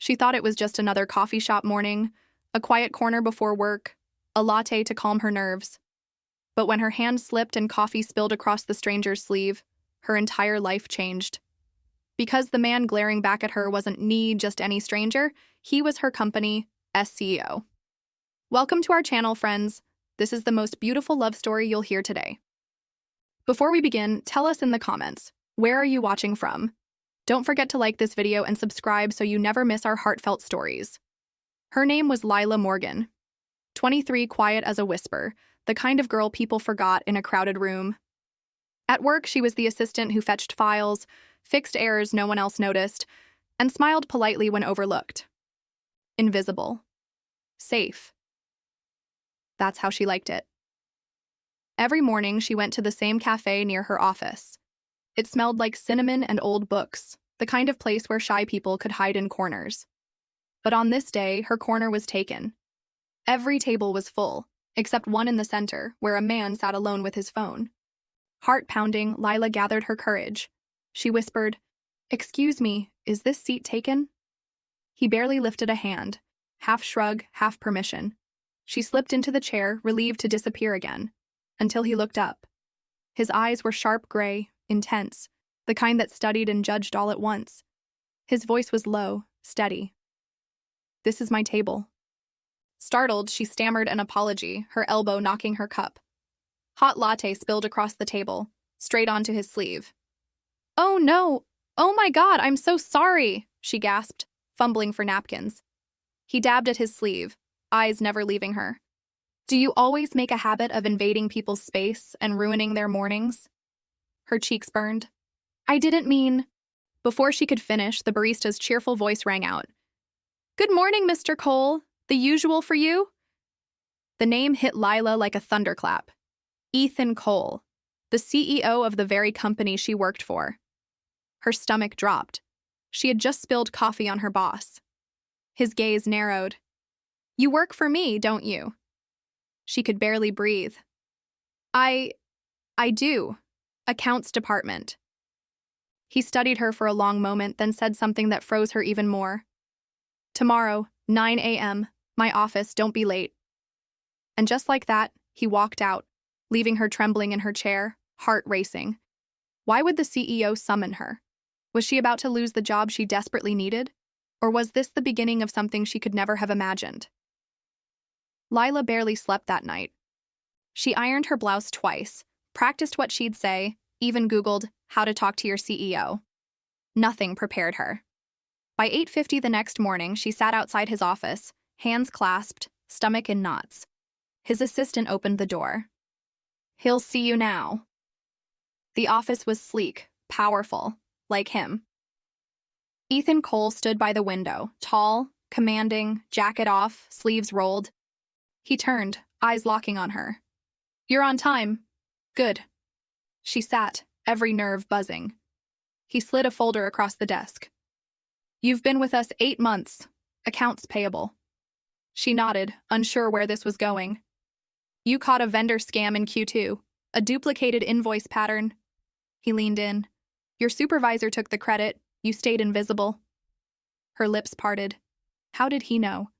She thought it was just another coffee shop morning, a quiet corner before work, a latte to calm her nerves. But when her hand slipped and coffee spilled across the stranger's sleeve, her entire life changed. Because the man glaring back at her wasn't just any stranger, he was her company's CEO. Welcome to our channel, friends. This is the most beautiful love story you'll hear today. Before we begin, tell us in the comments, where are you watching from? Don't forget to like this video and subscribe so you never miss our heartfelt stories. Her name was Lila Morgan. 23, quiet as a whisper, the kind of girl people forgot in a crowded room. At work, she was the assistant who fetched files, fixed errors no one else noticed, and smiled politely when overlooked. Invisible. Safe. That's how she liked it. Every morning, she went to the same cafe near her office. It smelled like cinnamon and old books, the kind of place where shy people could hide in corners. But on this day, her corner was taken. Every table was full, except one in the center, where a man sat alone with his phone. Heart pounding, Lila gathered her courage. She whispered, "Excuse me, is this seat taken?" He barely lifted a hand, half shrug, half permission. She slipped into the chair, relieved to disappear again, until he looked up. His eyes were sharp gray, intense, the kind that studied and judged all at once. His voice was low, steady. "This is my table." Startled, she stammered an apology, her elbow knocking her cup. Hot latte spilled across the table, straight onto his sleeve. "Oh no! Oh my God, I'm so sorry!" she gasped, fumbling for napkins. He dabbed at his sleeve, eyes never leaving her. "Do you always make a habit of invading people's space and ruining their mornings?" Her cheeks burned. "I didn't mean—" Before she could finish, the barista's cheerful voice rang out. "Good morning, Mr. Cole. The usual for you?" The name hit Lila like a thunderclap. Ethan Cole, the CEO of the very company she worked for. Her stomach dropped. She had just spilled coffee on her boss. His gaze narrowed. "You work for me, don't you?" She could barely breathe. I do. Accounts department." He studied her for a long moment, then said something that froze her even more. "Tomorrow, 9 a.m., my office, don't be late." And just like that, he walked out, leaving her trembling in her chair, heart racing. Why would the CEO summon her? Was she about to lose the job she desperately needed? Or was this the beginning of something she could never have imagined? Lila barely slept that night. She ironed her blouse twice, practiced what she'd say, even Googled how to talk to your CEO. Nothing prepared her. By 8:50 the next morning, she sat outside his office, hands clasped, stomach in knots. His assistant opened the door. "He'll see you now." The office was sleek, powerful, like him. Ethan Cole stood by the window, tall, commanding, jacket off, sleeves rolled. He turned, eyes locking on her. "You're on time." "Good." She sat, every nerve buzzing. He slid a folder across the desk. "You've been with us 8 months. Accounts payable." She nodded, unsure where this was going. "You caught a vendor scam in Q2, a duplicated invoice pattern." He leaned in. "Your supervisor took the credit. You stayed invisible." Her lips parted. How did he know?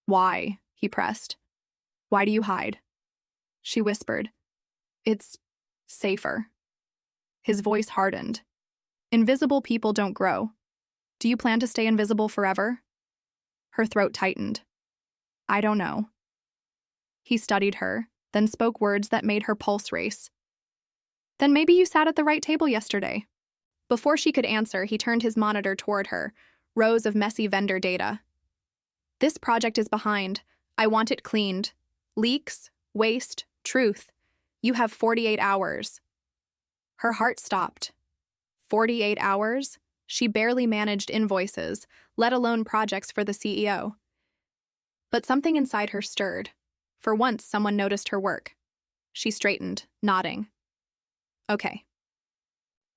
"Why?" he pressed. "Why do you hide?" She whispered. "It's safer." His voice hardened. "Invisible people don't grow. Do you plan to stay invisible forever?" Her throat tightened. "I don't know." He studied her, then spoke words that made her pulse race. "Then maybe you sat at the right table yesterday." Before she could answer, he turned his monitor toward her, rows of messy vendor data. "This project is behind. I want it cleaned. Leaks, waste, truth. You have 48 hours. Her heart stopped. 48 hours? She barely managed invoices, let alone projects for the CEO. But something inside her stirred. For once, someone noticed her work. She straightened, nodding. "Okay."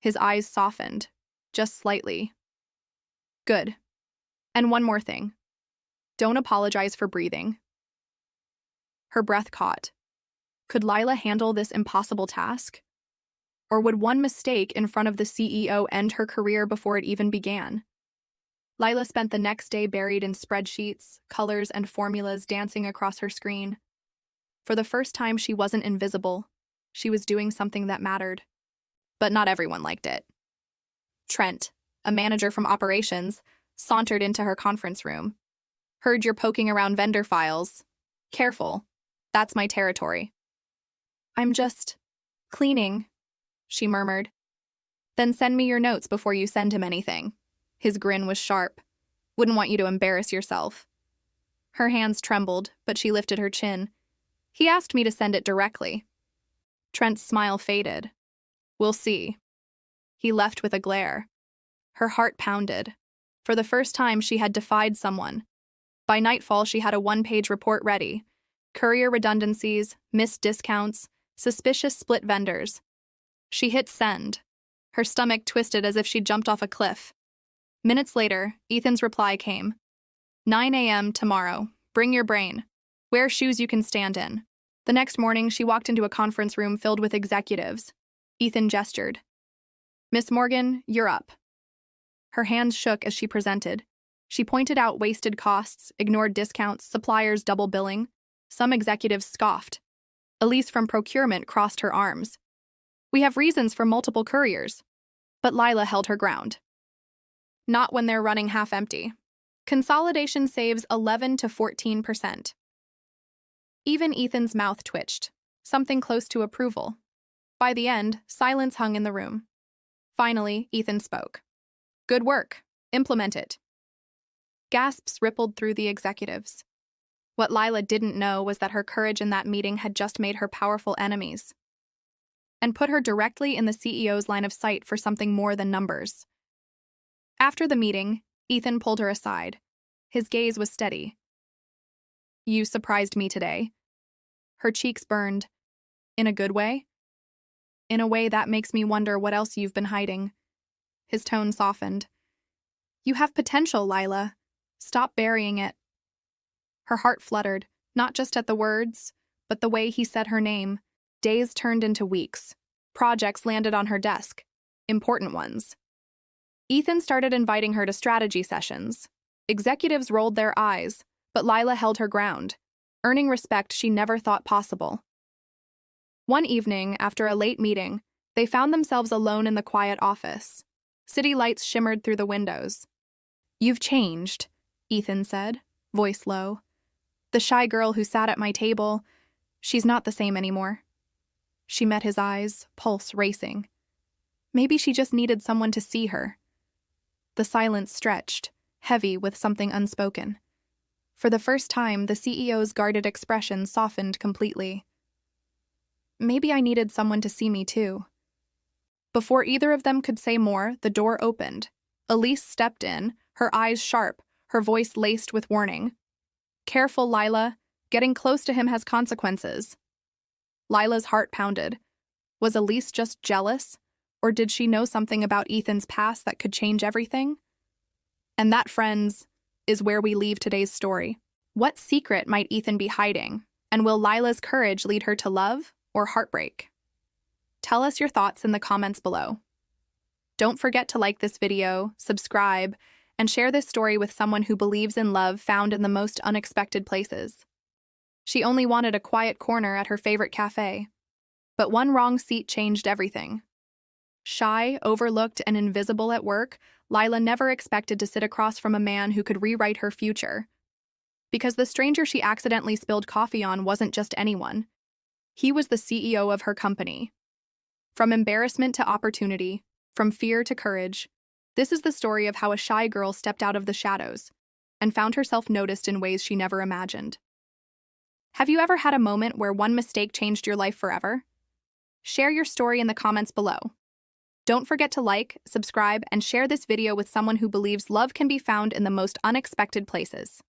His eyes softened, just slightly. "Good. And one more thing. Don't apologize for breathing." Her breath caught. Could Lila handle this impossible task? Or would one mistake in front of the CEO end her career before it even began? Lila spent the next day buried in spreadsheets, colors, and formulas dancing across her screen. For the first time, she wasn't invisible. She was doing something that mattered. But not everyone liked it. Trent, a manager from operations, sauntered into her conference room. "Heard you're poking around vendor files. Careful. That's my territory." "I'm just cleaning," she murmured. "Then send me your notes before you send him anything." His grin was sharp. "Wouldn't want you to embarrass yourself." Her hands trembled, but she lifted her chin. "He asked me to send it directly." Trent's smile faded. "We'll see." He left with a glare. Her heart pounded. For the first time, she had defied someone. By nightfall, she had a one-page report ready. Courier redundancies, missed discounts, suspicious split vendors. She hit send. Her stomach twisted as if she'd jumped off a cliff. Minutes later, Ethan's reply came. 9 a.m. tomorrow. Bring your brain. Wear shoes you can stand in. The next morning, she walked into a conference room filled with executives. Ethan gestured. "Miss Morgan, you're up." Her hands shook as she presented. She pointed out wasted costs, ignored discounts, suppliers double billing. Some executives scoffed. Elise from procurement crossed her arms. "We have reasons for multiple couriers." But Lila held her ground. "Not when they're running half empty. Consolidation saves 11 to 14%. Even Ethan's mouth twitched, something close to approval. By the end, silence hung in the room. Finally, Ethan spoke. "Good work. Implement it." Gasps rippled through the executives. What Lila didn't know was that her courage in that meeting had just made her powerful enemies and put her directly in the CEO's line of sight for something more than numbers. After the meeting, Ethan pulled her aside. His gaze was steady. "You surprised me today." Her cheeks burned. "In a good way?" "In a way that makes me wonder what else you've been hiding." His tone softened. "You have potential, Lila. Stop burying it." Her heart fluttered, not just at the words, but the way he said her name. Days turned into weeks. Projects landed on her desk. Important ones. Ethan started inviting her to strategy sessions. Executives rolled their eyes, but Lila held her ground, earning respect she never thought possible. One evening, after a late meeting, they found themselves alone in the quiet office. City lights shimmered through the windows. "You've changed," Ethan said, voice low. "The shy girl who sat at my table, she's not the same anymore." She met his eyes, pulse racing. Maybe she just needed someone to see her. The silence stretched, heavy with something unspoken. For the first time, the CEO's guarded expression softened completely. "Maybe I needed someone to see me too." Before either of them could say more, the door opened. Elise stepped in, her eyes sharp, her voice laced with warning. "Careful, Lila. Getting close to him has consequences." Lila's heart pounded. Was Elise just jealous? Or did she know something about Ethan's past that could change everything? And that, friends, is where we leave today's story. What secret might Ethan be hiding? And will Lila's courage lead her to love or heartbreak? Tell us your thoughts in the comments below. Don't forget to like this video, subscribe, and share this story with someone who believes in love found in the most unexpected places. She only wanted a quiet corner at her favorite cafe. But one wrong seat changed everything. Shy, overlooked, and invisible at work, Lila never expected to sit across from a man who could rewrite her future. Because the stranger she accidentally spilled coffee on wasn't just anyone. He was the CEO of her company. From embarrassment to opportunity, from fear to courage, this is the story of how a shy girl stepped out of the shadows and found herself noticed in ways she never imagined. Have you ever had a moment where one mistake changed your life forever? Share your story in the comments below. Don't forget to like, subscribe, and share this video with someone who believes love can be found in the most unexpected places.